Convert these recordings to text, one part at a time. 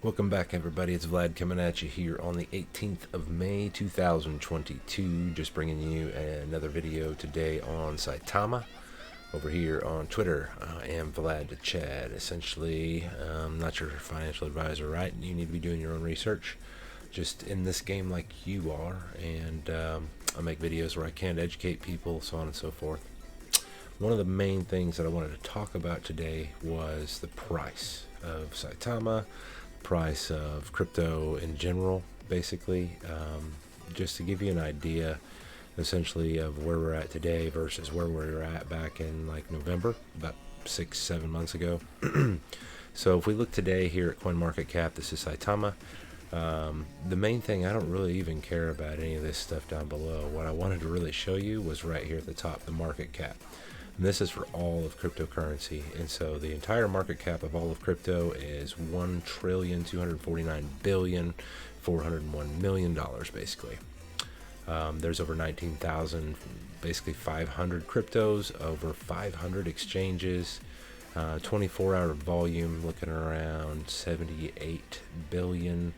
Welcome back, everybody. It's Vlad coming at you here on the 18th of May 2022. Just bringing you another video today on Saitama. Over here on Twitter, I am Vlad Chad. Essentially, not your financial advisor, right? You need to be doing your own research. Just in this game like you are. And I make videos where I can educate people, so on and so forth. One of the main things that I wanted to talk about today was the price of Saitama, price of crypto in general, basically, just to give you an idea essentially of where we're at today versus where we were at back in like November, about 6-7 months ago. So if we look today here at CoinMarketCap, this is Saitama. The main thing, I don't really even care about any of this stuff down below. What I wanted to really show you was right here at the top, the market cap. And this is for all of cryptocurrency. And so the entire market cap of all of crypto is $1,249,401,000,000 basically. There's over 19,000, basically 500 cryptos, over 500 exchanges, 24-hour volume looking around 78 billion.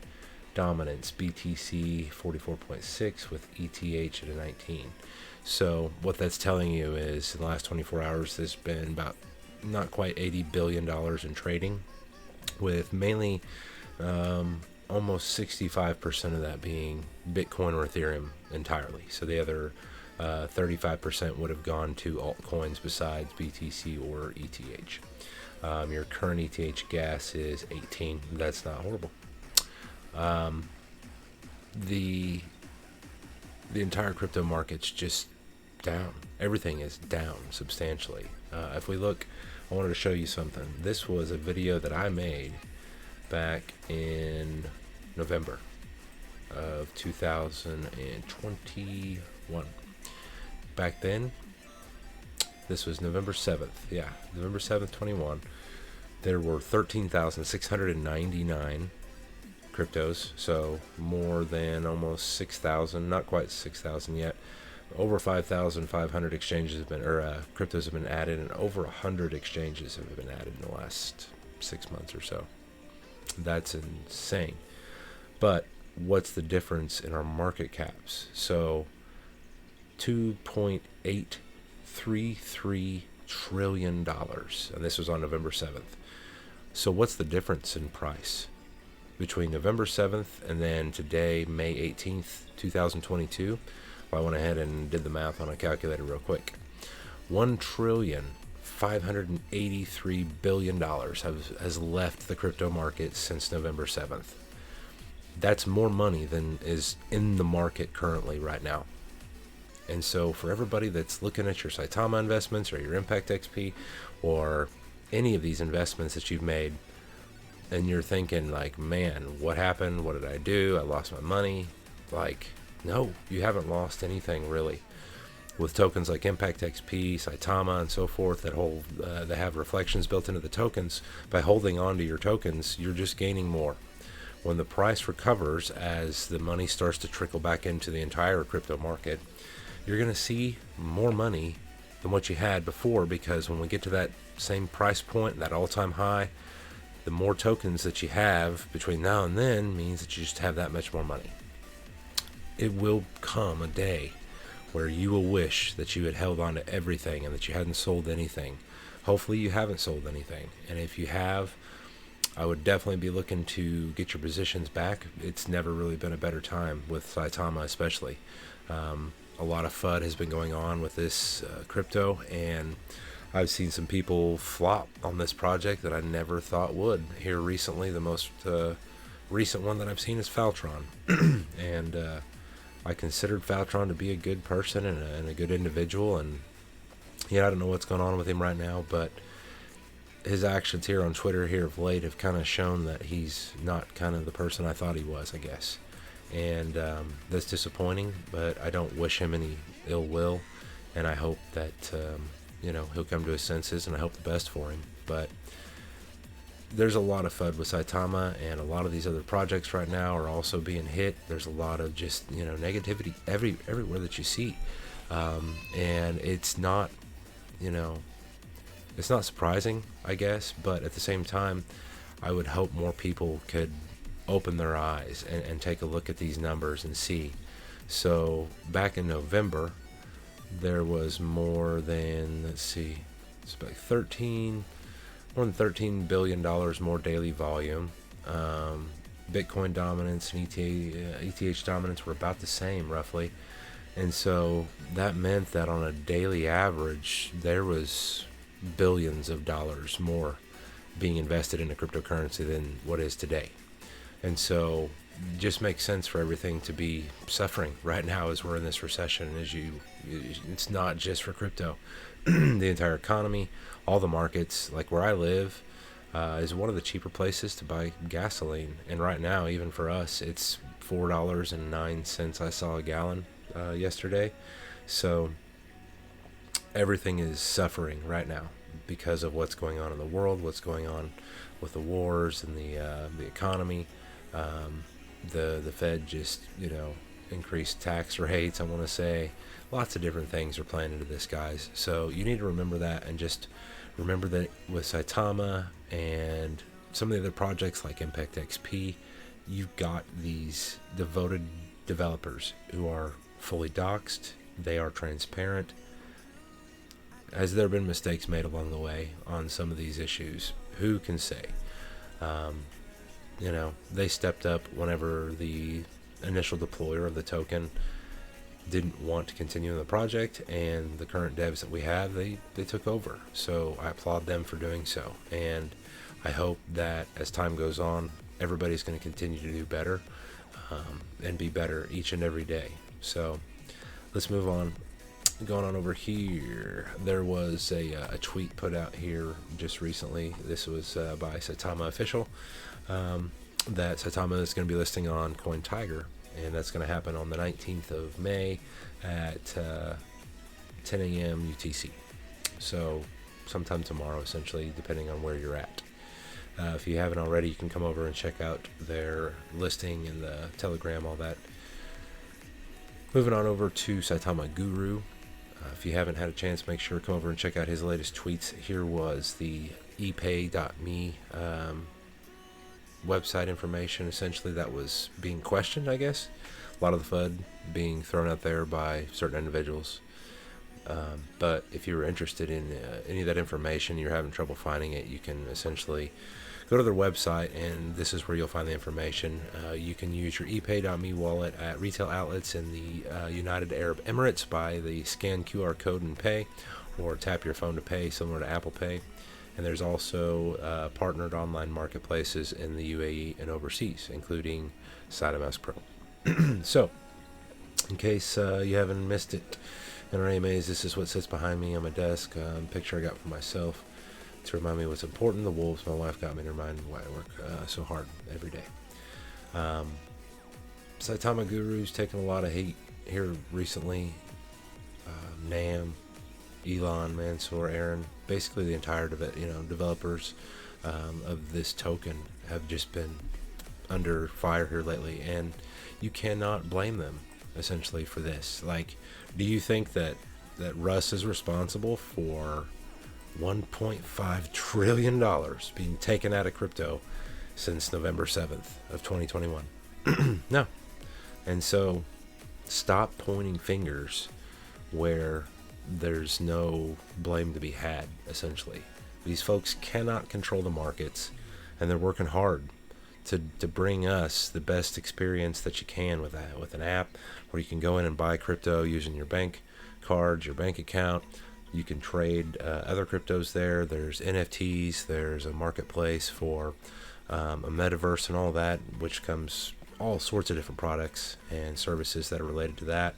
Dominance, BTC 44.6 with ETH at a 19. So what that's telling you is in the last 24 hours there's been about not quite $80 billion in trading, with mainly almost 65% of that being Bitcoin or Ethereum entirely. So the other 35% would have gone to altcoins besides BTC or ETH. Your current ETH gas is 18. That's not horrible. The entire crypto market's just down. Everything is down substantially. If we look, I wanted to show you something. This was a video that I made back in November of 2021. Back then, this was November 7th. Yeah, November 7th, 21. There were 13,699 cryptos, so more than almost 6,000, not quite 6,000 yet. Over 5,500 exchanges have been, cryptos have been added, and over 100 exchanges have been added in the last 6 months or so. That's insane. But what's the difference in our market caps? So $2.833 trillion, and this was on November 7th. So what's the difference in price between November 7th and then today, May 18th, 2022? Well, I went ahead and did the math on a calculator real quick. $1,583 billion has left the crypto market since November 7th. That's more money than is in the market currently right now. And so for everybody that's looking at your Saitama investments or your Impact XP or any of these investments that you've made, and you're thinking like, man, what happened? What did I do? I lost my money. Like, no, you haven't lost anything really. With tokens like Impact XP, Saitama, and so forth that that have reflections built into the tokens, by holding on to your tokens, you're just gaining more. When the price recovers, as the money starts to trickle back into the entire crypto market, you're going to see more money than what you had before, because when we get to that same price point, that all-time high, the more tokens that you have between now and then means that you just have that much more money. It will come a day where you will wish that you had held on to everything and that you hadn't sold anything. Hopefully you haven't sold anything, and if you have, I would definitely be looking to get your positions back. It's never really been a better time with Saitama, especially. A lot of FUD has been going on with this crypto, and I've seen some people flop on this project that I never thought would. Here recently, the most recent one that I've seen is Faltron. And I considered Faltron to be a good person and a good individual, and yeah, I don't know what's going on with him right now, but his actions here on Twitter here of late have kind of shown that he's not kind of the person I thought he was, I guess. And that's disappointing, but I don't wish him any ill will, and I hope that he'll come to his senses, and I hope the best for him. But there's a lot of FUD with Saitama, and a lot of these other projects right now are also being hit. There's a lot of just negativity everywhere that you see, and it's not surprising, I guess, but at the same time, I would hope more people could open their eyes and take a look at these numbers and see. So back in November, there was more than, let's see, it's about more than $13 billion more daily volume. Bitcoin dominance and ETH dominance were about the same, roughly. And so that meant that on a daily average, there was billions of dollars more being invested in a cryptocurrency than what is today. And so it just makes sense for everything to be suffering right now as we're in this recession. It's not just for crypto. The entire economy, all the markets, like where I live, is one of the cheaper places to buy gasoline. And right now, even for us, it's $4.09 I saw a gallon yesterday. So everything is suffering right now because of what's going on in the world, what's going on with the wars and the economy. The Fed just, increased tax rates, I want to say. Lots of different things are playing into this, guys. So you need to remember that, and just remember that with Saitama and some of the other projects like Impact XP, you've got these devoted developers who are fully doxed. They are transparent. Has there been mistakes made along the way on some of these issues? Who can say? They stepped up whenever the initial deployer of the token didn't want to continue in the project, and the current devs that we have, they took over. So I applaud them for doing so, and I hope that as time goes on, everybody's going to continue to do better and be better each and every day. So let's move on. Going on over here, there was a tweet put out here just recently. This was by Saitama Official, that Saitama is going to be listing on CoinTiger, and that's going to happen on the 19th of May at 10 a.m. UTC. So sometime tomorrow, essentially, depending on where you're at. If you haven't already, you can come over and check out their listing in the Telegram, all that. Moving on over to Saitama Guru. If you haven't had a chance, make sure to come over and check out his latest tweets. Here was the epay.me website information, essentially, that was being questioned, I guess. A lot of the FUD being thrown out there by certain individuals. But if you were interested in any of that information, you're having trouble finding it, you can essentially go to their website, and this is where you'll find the information. You can use your epay.me wallet at retail outlets in the United Arab Emirates by the scan QR code and pay, or tap your phone to pay, similar to Apple Pay. And there's also partnered online marketplaces in the UAE and overseas, including Saitama Pro. So, in case you haven't missed it, in our AMAs, this is what sits behind me on my desk. Picture I got for myself to remind me what's important. The wolves, my wife, got me to remind me why I work so hard every day. Saitama Guru's taken a lot of hate here recently. Nam, Elon, Mansour, Aaron, basically the entire developers of this token have just been under fire here lately, and you cannot blame them essentially for this. Like, do you think that Russ is responsible for $1.5 trillion being taken out of crypto since November 7th of 2021? No. And so stop pointing fingers where there's no blame to be had, essentially. These folks cannot control the markets, and they're working hard to bring us the best experience that you can with an app where you can go in and buy crypto using your bank cards, your bank account. You can trade other cryptos there. There's NFTs. There's a marketplace for a metaverse and all that, which comes all sorts of different products and services that are related to that.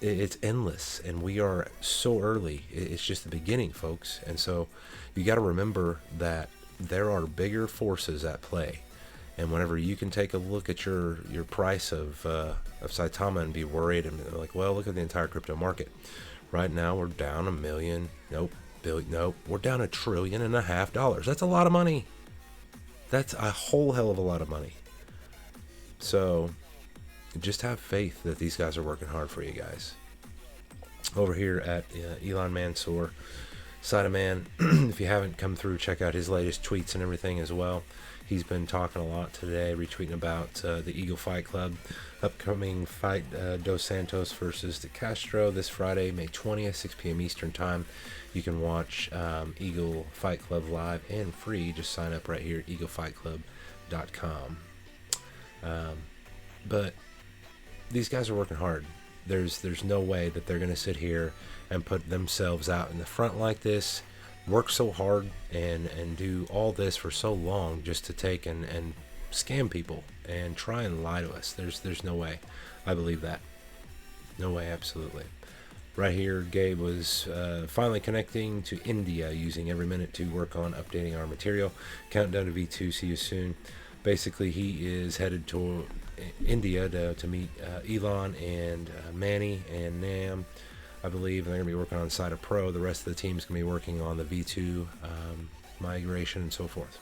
It's endless, and we are so early. It's just the beginning, folks. And so you got to remember that there are bigger forces at play. And whenever you can take a look at your price of Saitama and be worried and be like, well, look at the entire crypto market. Right now we're down $1 million. Nope. We're down $1.5 trillion. That's a lot of money. That's a whole hell of a lot of money. So just have faith that these guys are working hard for you guys. Over here at Elon Mansour, Saitama, if you haven't come through, check out his latest tweets and everything as well. He's been talking a lot today, retweeting about the Eagle Fight Club upcoming fight, Dos Santos versus De Castro this Friday, May 20th, 6 p.m. Eastern Time. You can watch Eagle Fight Club live and free. Just sign up right here at eaglefightclub.com. But these guys are working hard. There's no way that they're going to sit here and put themselves out in the front like this, work so hard and do all this for so long just to take and scam people and try and lie to us. There's no way. I believe that. No way, absolutely. Right here, Gabe was finally connecting to India, using every minute to work on updating our material. Countdown to V2, see you soon. Basically, he is headed to India to meet Elon and Manny and Nam, I believe. And they're going to be working on Saitama Pro. The rest of the team's going to be working on the V2 migration and so forth.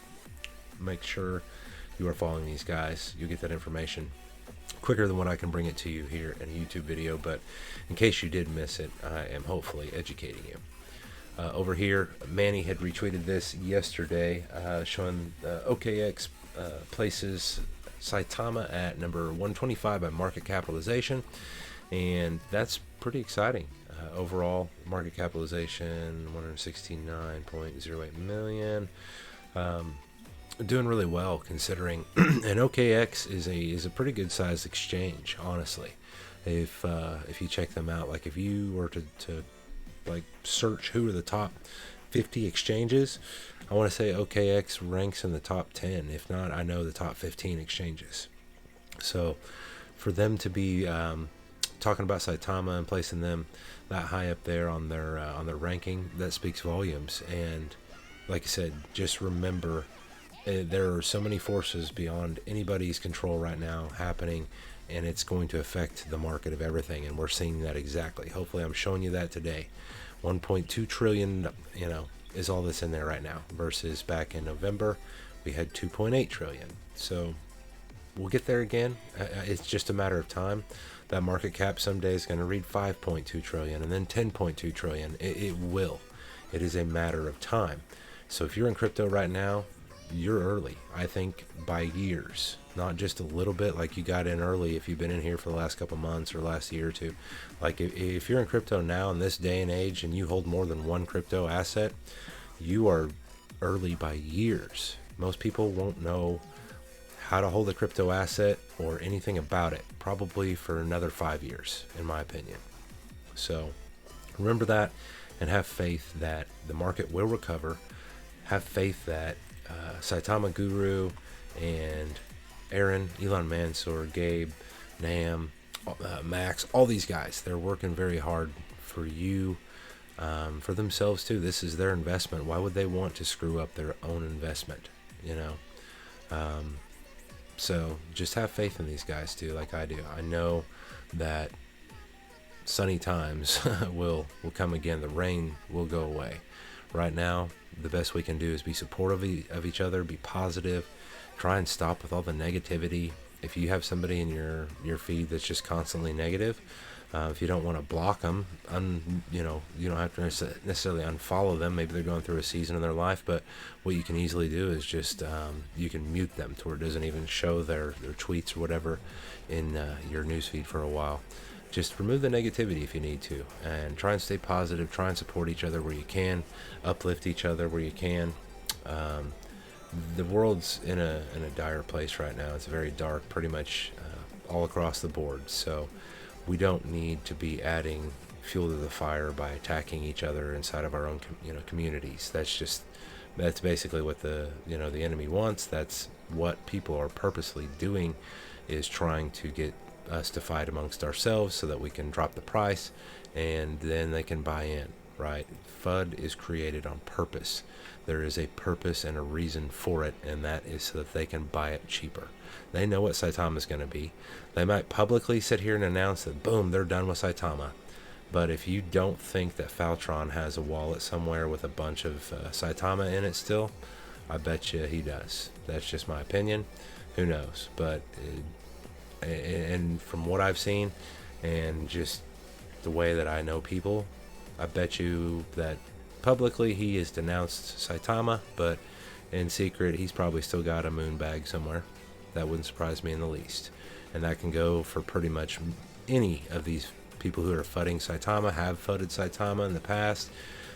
Make sure you are following these guys. You'll get that information quicker than what I can bring it to you here in a YouTube video, but in case you did miss it, I am hopefully educating you. Over here, Manny had retweeted this yesterday, showing OKX places Saitama at number 125 by market capitalization, and that's pretty exciting. Overall market capitalization 169.08 million. Doing really well considering, and OKX is a pretty good sized exchange, honestly. If you check them out, like if you were to like search who are the top 50 exchanges, I want to say OKX ranks in the top 10. If not, I know the top 15 exchanges. So for them to be talking about Saitama and placing them that high up there on their ranking, that speaks volumes. And like I said, just remember, there are so many forces beyond anybody's control right now happening, and it's going to affect the market of everything, and we're seeing that exactly. Hopefully I'm showing you that today. 1.2 trillion, is all that's in there right now, versus back in November we had 2.8 trillion. So we'll get there again. It's just a matter of time. That market cap someday is going to read 5.2 trillion and then 10.2 trillion. It will. It is a matter of time. So if you're in crypto right now, you're early, I think, by years, not just a little bit like you got in early if you've been in here for the last couple months or last year or two. Like if you're in crypto now in this day and age and you hold more than one crypto asset, you are early by years. Most people won't know how to hold a crypto asset or anything about it, probably for another 5 years, in my opinion. So remember that, and have faith that the market will recover. Have faith that Saitama Guru and Aaron, Elon Mansour, Gabe, Nam, Max, all these guys, they're working very hard for you, for themselves too. This is their investment. Why would they want to screw up their own investment? So just have faith in these guys too, like I do. I know that sunny times will come again. The rain will go away. Right now, the best we can do is be supportive of each other, be positive, try and stop with all the negativity. If you have somebody in your feed that's just constantly negative, if you don't want to block them, you don't have to necessarily unfollow them. Maybe they're going through a season in their life, but what you can easily do is just you can mute them to where it doesn't even show their tweets or whatever in your newsfeed for a while. Just remove the negativity if you need to, and try and stay positive. Try and support each other where you can, uplift each other where you can. The world's in a dire place right now. It's very dark, pretty much all across the board. So we don't need to be adding fuel to the fire by attacking each other inside of our own communities. That's basically what the enemy wants. That's what people are purposely doing, is trying to get us to fight amongst ourselves so that we can drop the price and then they can buy in, right? FUD is created on purpose. There is a purpose and a reason for it, and that is so that they can buy it cheaper. They know what Saitama is going to be. They might publicly sit here and announce that, boom, they're done with Saitama. But if you don't think that Faltron has a wallet somewhere with a bunch of Saitama in it still, I bet you he does. That's just my opinion. Who knows? But and from what I've seen and just the way that I know people, I bet you that publicly he has denounced Saitama, but in secret he's probably still got a moon bag somewhere. That wouldn't surprise me in the least. And that can go for pretty much any of these people who are fudding Saitama, have fudded Saitama in the past.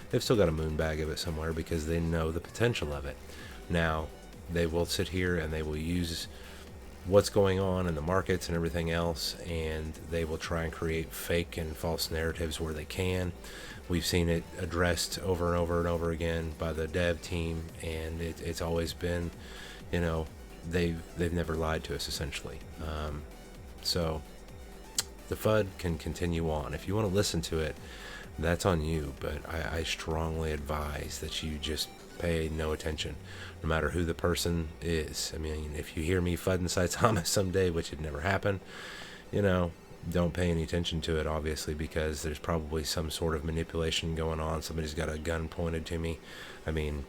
They've still got a moon bag of it somewhere because they know the potential of it. Now, they will sit here and they will use what's going on in the markets and everything else, and they will try and create fake and false narratives where they can. We've seen it addressed over and over and over again by the dev team, and it's always been, you know, they've never lied to us, essentially. So the FUD can continue on. If you want to listen to it, that's on you, but I strongly advise that you just pay no attention, no matter who the person is. I mean, if you hear me fudding Saitama someday, which would never happen, you know, don't pay any attention to it, obviously, because there's probably some sort of manipulation going on. Somebody's got a gun pointed to me. I mean,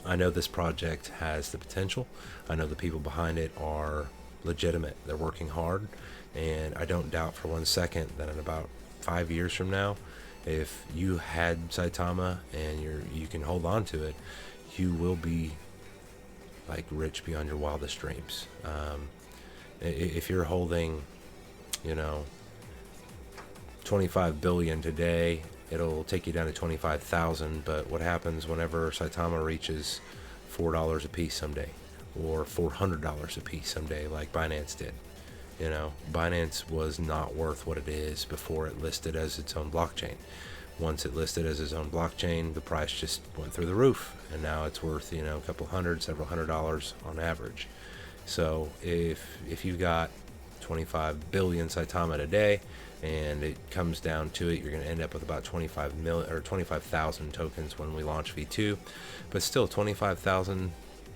I know this project has the potential. I know the people behind it are legitimate. They're working hard, and I don't doubt for 1 second that in about 5 years from now, if you had Saitama and you can hold on to it, you will be like rich beyond your wildest dreams. If you're holding, you know, 25 billion today, it'll take you down to 25,000. But what happens whenever Saitama reaches $4 a piece someday, or $400 a piece someday, like Binance did? You know, Binance was not worth what it is before it listed as its own blockchain. Once it listed as its own blockchain, the price just went through the roof, and now it's worth, you know, a couple hundred, several $100s on average. So if you've got 25 billion Saitama today, and it comes down to it, you're going to end up with about 25 million or 25,000 tokens when we launch V2, but still 25,000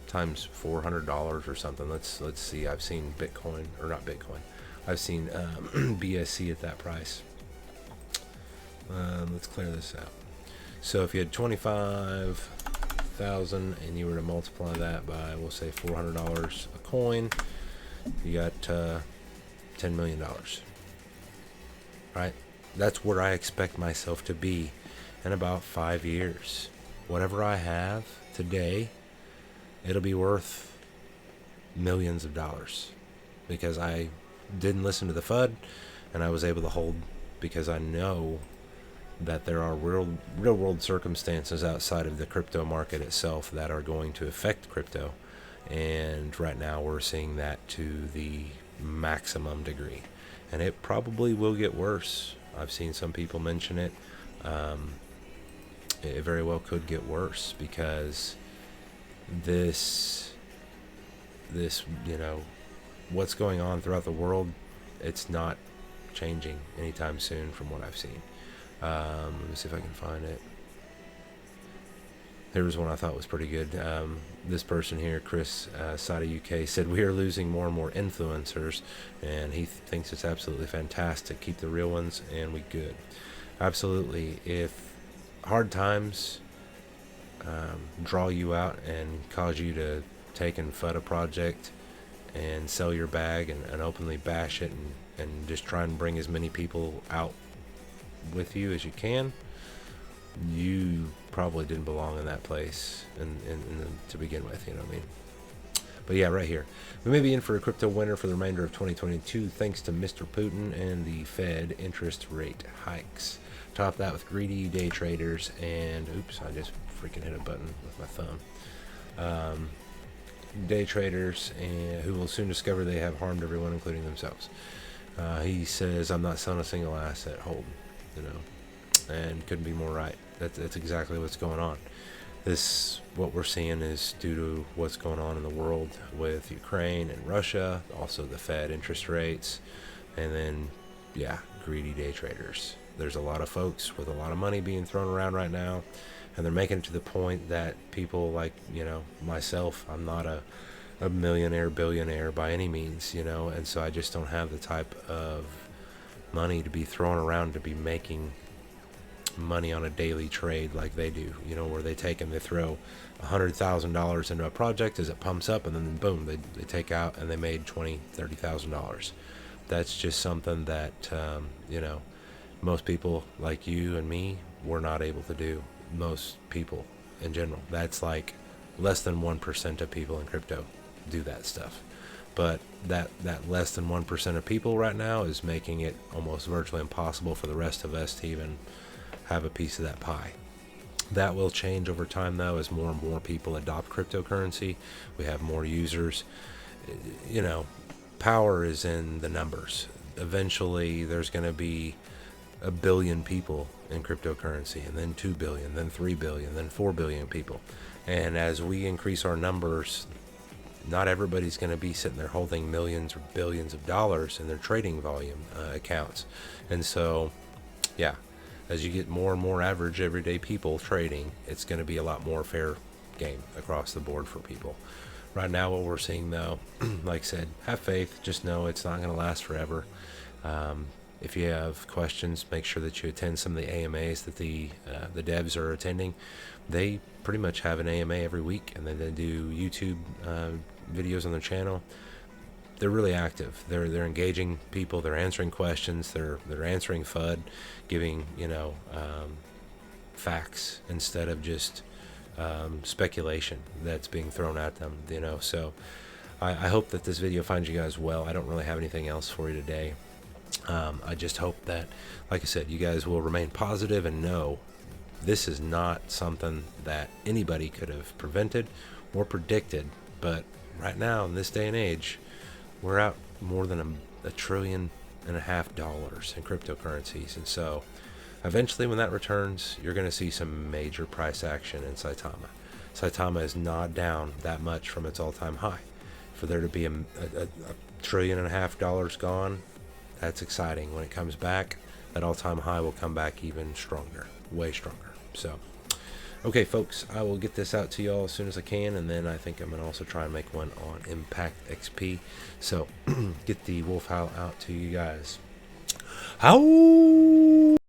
times $400 or something. Let's see. I've seen Bitcoin, or not Bitcoin. I've seen BSC at that price. Let's clear this out. So if you had 25,000 and you were to multiply that by, we'll say $400 a coin, you got $10 million. Right? That's where I expect myself to be in about 5 years. Whatever I have today, it'll be worth millions of dollars, because I didn't listen to the FUD, and I was able to hold because I know that there are real world circumstances outside of the crypto market itself that are going to affect crypto, and right now we're seeing that to the maximum degree, and it probably will get worse. I've seen some people mention it. It very well could get worse, because this, you know, what's going on throughout the world, it's not changing anytime soon from what I've seen. Let me see if I can find it. There was one I thought was pretty good. This person here, Chris Sada UK, said we are losing more and more influencers, and he thinks it's absolutely fantastic. Keep the real ones, and we good. Absolutely. If hard times draw you out and cause you to take and FUD a project and sell your bag and openly bash it and just try and bring as many people out with you as you can, you probably didn't belong in that place to begin with, you know what I mean? But yeah, right here, we may be in for a crypto winter for the remainder of 2022 thanks to Mr. Putin and the Fed interest rate hikes. Top that with greedy day traders and oops, I just freaking hit a button with my thumb. Day traders and who will soon discover they have harmed everyone, including themselves. He says, I'm not selling a single asset, hold, you know, and couldn't be more right. That's exactly what's going on. What we're seeing is due to what's going on in the world with Ukraine and Russia, also the Fed interest rates, and then, yeah, greedy day traders. There's a lot of folks with a lot of money being thrown around right now, and they're making it to the point that people like, you know, myself, I'm not a millionaire, billionaire by any means, you know, and so I just don't have the type of money to be thrown around to be making money on a daily trade like they do, you know, where they take and they throw $100,000 into a project as it pumps up, and then boom, they take out and they made $20,000-$30,000. That's just something that, you know, most people like you and me, we're not able to do. most people in general. That's like less than 1% of people in crypto do that stuff. But that less than 1% of people right now is making it almost virtually impossible for the rest of us to even have a piece of that pie. That will change over time, though, as more and more people adopt cryptocurrency. We have more users. You know, power is in the numbers. Eventually, there's going to be 1 billion people in cryptocurrency, and then 2 billion, then 3 billion, then 4 billion people. And as we increase our numbers, not everybody's going to be sitting there holding millions or billions of dollars in their trading volume accounts. And so, yeah, as you get more and more average everyday people trading, it's going to be a lot more fair game across the board for people. Right now, what we're seeing, though, like I said, have faith. Just know it's not going to last forever. If you have questions, make sure that you attend some of the AMAs that the devs are attending. They pretty much have an AMA every week, and then they do YouTube videos on their channel. They're really active. They're engaging people. They're answering questions. They're answering FUD, giving facts instead of just speculation that's being thrown at them. So I hope that this video finds you guys well. I don't really have anything else for you today. I just hope that, like I said, you guys will remain positive and know this is not something that anybody could have prevented or predicted. But right now, in this day and age, we're out more than $1.5 trillion in cryptocurrencies. And so eventually when that returns, you're going to see some major price action in Saitama. Saitama is not down that much from its all-time high. For there to be $1.5 trillion gone, that's exciting. When it comes back, that all-time high will come back even stronger, way stronger. So, okay, folks, I will get this out to y'all as soon as I can, and then I think I'm going to also try and make one on Impact XP. So, get the wolf howl out to you guys. Howl!